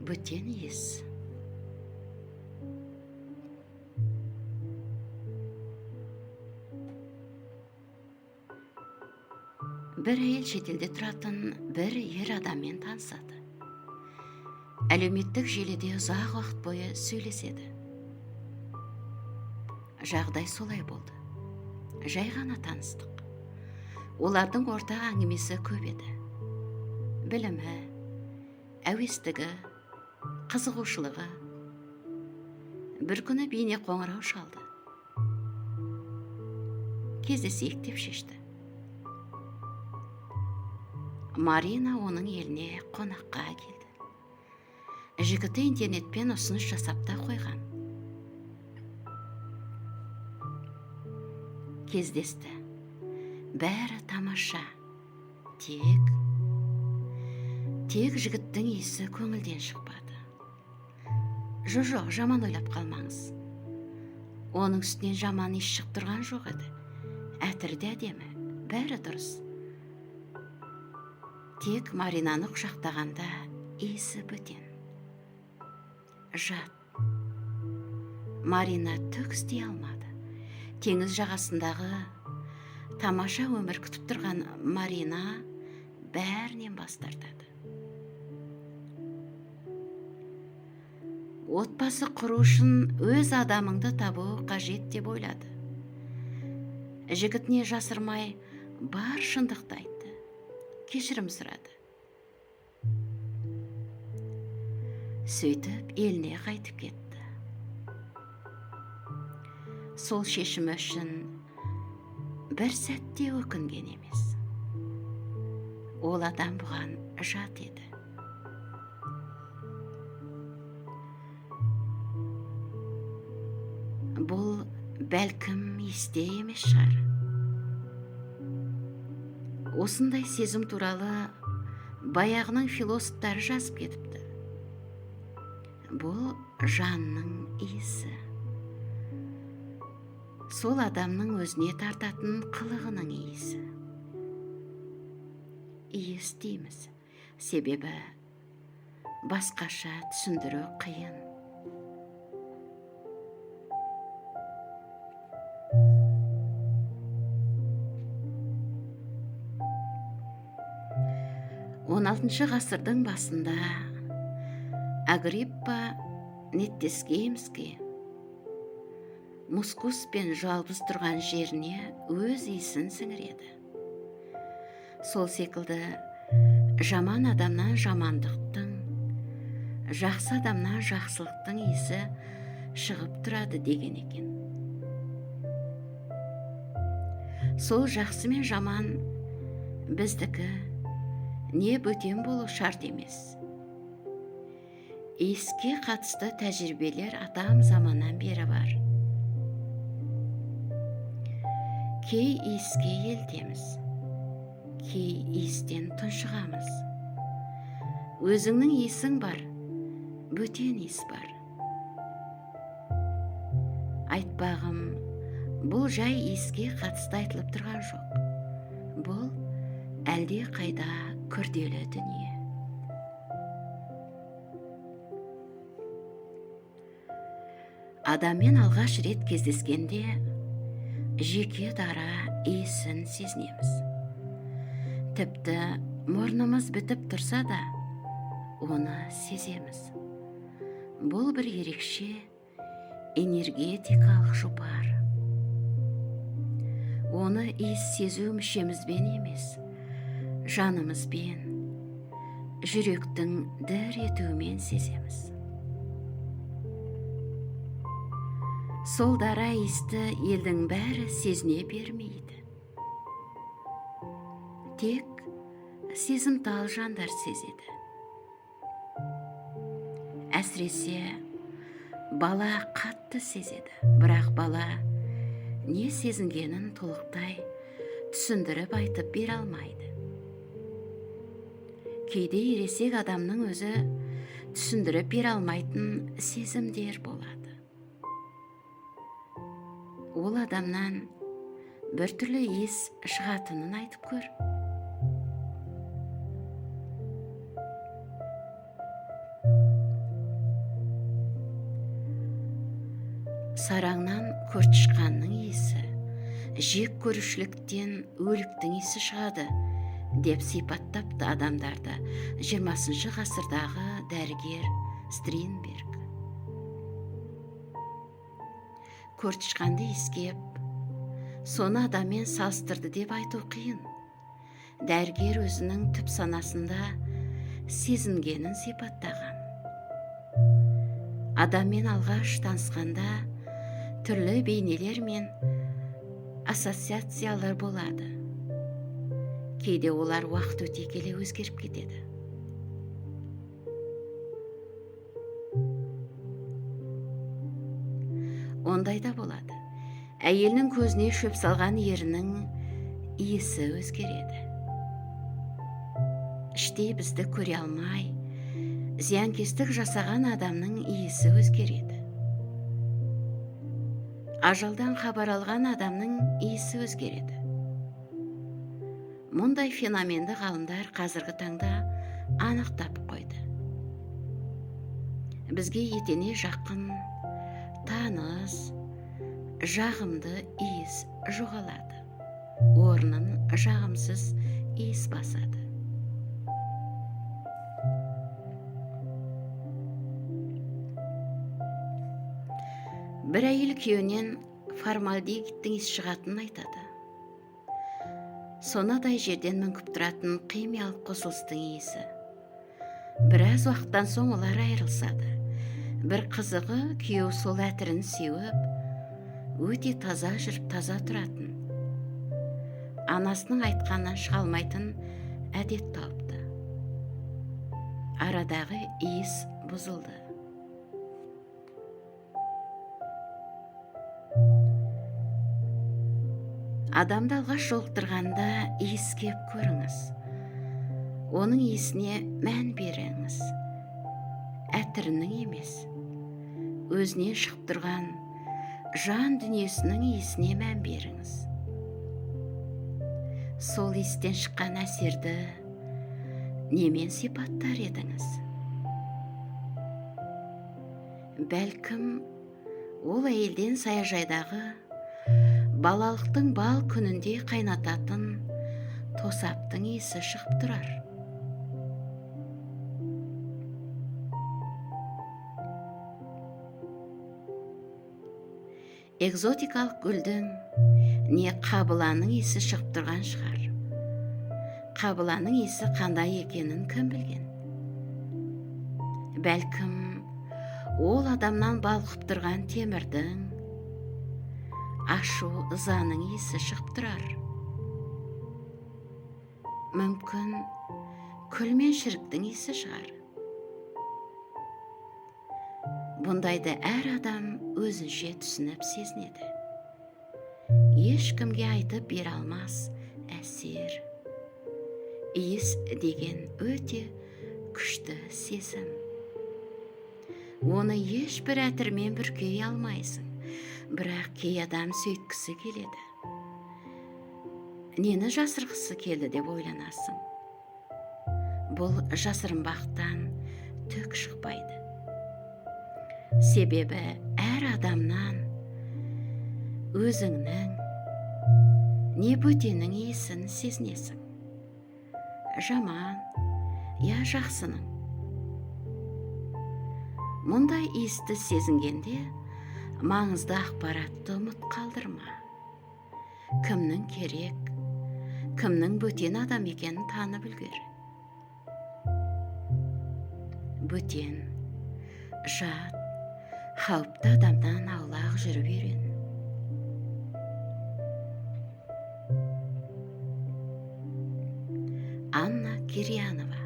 бөтен иіс. Бір әйел шетелде тұратын бір ер адаммен танысады. Әлеуметтік желіде ұзақ уақыт бойы сөйлеседі. Жағдай солай болды. Жай ғана таныстық. Олардың ортақ әңгімесі көп еді. Білімі, әуестігі, қызығушылығы. Бір күні бейне қоңырау шалды. Кездесейік деп шешті. Марина оның еліне қонаққа келді. Жігіті интернетпен ұсыныс жасап та қойған. Кездесті. Бәрі тамаша. Тек жігіттің иісі көңілден шықпады. Жоқ, жаман ойлап қалмаңыз. Оның үстінен жаман иіс шығып тұрған жоқ еді. Әтірді әдемі, бәрі дұрыс. Тек Маринаны құшақтағанда иісі бөтен. Жат. Марина түк істей алмады. Теңіз жағасындағы тамаша өмір күтіп тұрған Марина бәрінен бас тартады. Отбасы құру үшін өз адамыңды табу қажет деп ойлады. Жігітіне жасырмай бар шындықты айтты. Кешірім сұрады. Сөйтіп еліне қайтып кетті. Сол шешімі үшін бір сәтте өкінген емес. Ол адам бұған жат еді. Бұл бәлкім есте емес шығар. Осындай сезім туралы баяғының философтары жазып кетіпті. Бұл жанның иісі. Сол адамның өзіне тартатын қылығының иісі. Иіс дейміз, себебі басқаша түсіндіру қиын. Он 16 ғасырдың басында Агриппа Неттескеймский Мускуспен жалғыз тұрған жеріне өз иісін сіңіреді. Сол секілді жаман адамнан жамандықтың, жақсы адамнан жақсылықтың иісі шығып тұрады деген екен. Сол жақсы мен жаман біздікі не бөтен болу шарт емес. Иіске қатысты тәжірибелер атам заманнан бері бар. Кей иіске елтеміз, кей иістен тұншығамыз. Өзіңнің иісің бар, бөтен иіс бар. Айтпағым, бұл жай иіске қатысты айтылып тұрған жоқ. Бұл әлде қайда күрделі дүние. Адаммен алғаш рет кездескенде жеке дара иісін сезінеміз. Тіпті мұрнымыз бітіп тұрса да, оны сеземіз. Бұл бір ерекше энергетикалық жұпар. Оны иіс сезу мүшемізбен емес, жанымызбен, жүректің дір етуімен сеземіз. Сол дара иісті елдің бәрі сезіне бермейді. Тек сезімтал жандар сезеді. Әсіресе бала қатты сезеді, бірақ бала не сезінгенін толықтай түсіндіріп айтып бере алмайды. Кейде ересек адамның өзі түсіндіріп бере алмайтын сезімдер болады. Ол адамнан біртүрлі иіс шығатынын айтып көр. жек көрушіліктен өліктің исі шығады, деп сипаттапты адамдарды 20 ғасырдағы дәрігер Стринберг. Көртышқанды искеп, соны адаммен салыстырды деп айту қиын. Дәрігер өзінің түп санасында сезінгенін сипаттаған. Адаммен алғаш танысқанда түрлі бейнелер мен ассоциациялар болады. Кейде олар уақыт өте келе өзгеріп кетеді. Ондайда болады. Әйелінің көзіне шөп салған ерінің иісі өзгереді. Іштей бізді көре алмай, зиянкестік жасаған адамның иісі өзгереді. Ажалдан хабар алған адамның иісі өзгереді. Мұндай феноменді ғалымдар қазіргі таңда анықтап қойды. Бізге етене жақын, таныс, жағымды иіс жоғалады. Орнын жағымсыз иіс басады. Бір әйел күйеуінен формальдегидтің иіс шығатынын айтады. Сонадай жерден мүңкіп тұратын химиялық қосылыстың иісі. Біраз уақыттан соң олар айырылысады. Бір қызығы, күйеу сол әтірін сеуіп, өте таза жүріп таза тұратын. Анасының айтқанынан шыға алмайтын әдет тауыпты. Арадағы иіс бұзылды. Адамды алғаш жолықтырғанда иіскеп көріңіз. Оның иісіне мән беріңіз. Әтірінің емес, өзіне шығып тұрған жан дүниесінің иісіне мән беріңіз. Сол иістен шыққан әсерді немен сипаттар едіңіз? Бәлкім, ол әйелден саяжайдағы балалықтың бал күнінде қайнататын тосаптың иісі шығып тұрар. Экзотикалық гүлдің не қабыланың иісі шығып тұрған шығар. Қабыланың иісі қандай екенін кім білген? Бәлкім, ол адамнан балқып тұрған темірдің, ашу ызаның иісі шығып тұрар. Мүмкін, күл мен шіріктің иісі шығар. Бұндайды әр адам өзінше түсініп сезінеді. Ешкімге айтып бере алмас әсер. Иіс деген өте күшті сезім. Оны ешбір әтірмен бүркей алмайсың. Бірақ кей адам сөйткісі келеді. Нені жасырғысы келді деп ойланасың. Бұл жасырынбақтан түк шықпайды. Себебі әр адамнан өзіңнің не бөтеннің иісін сезінесің. Жаман, я жақсының. Мұндай иісті сезінгенде маңызды ақпаратты ұмыт қалдырма. Кімнің керек, кімнің бөтен адам екенін танып үлгер. Бөтен, жат, қауіпті адамнан аулақ жүріп үйрен. Анна Кирьянова.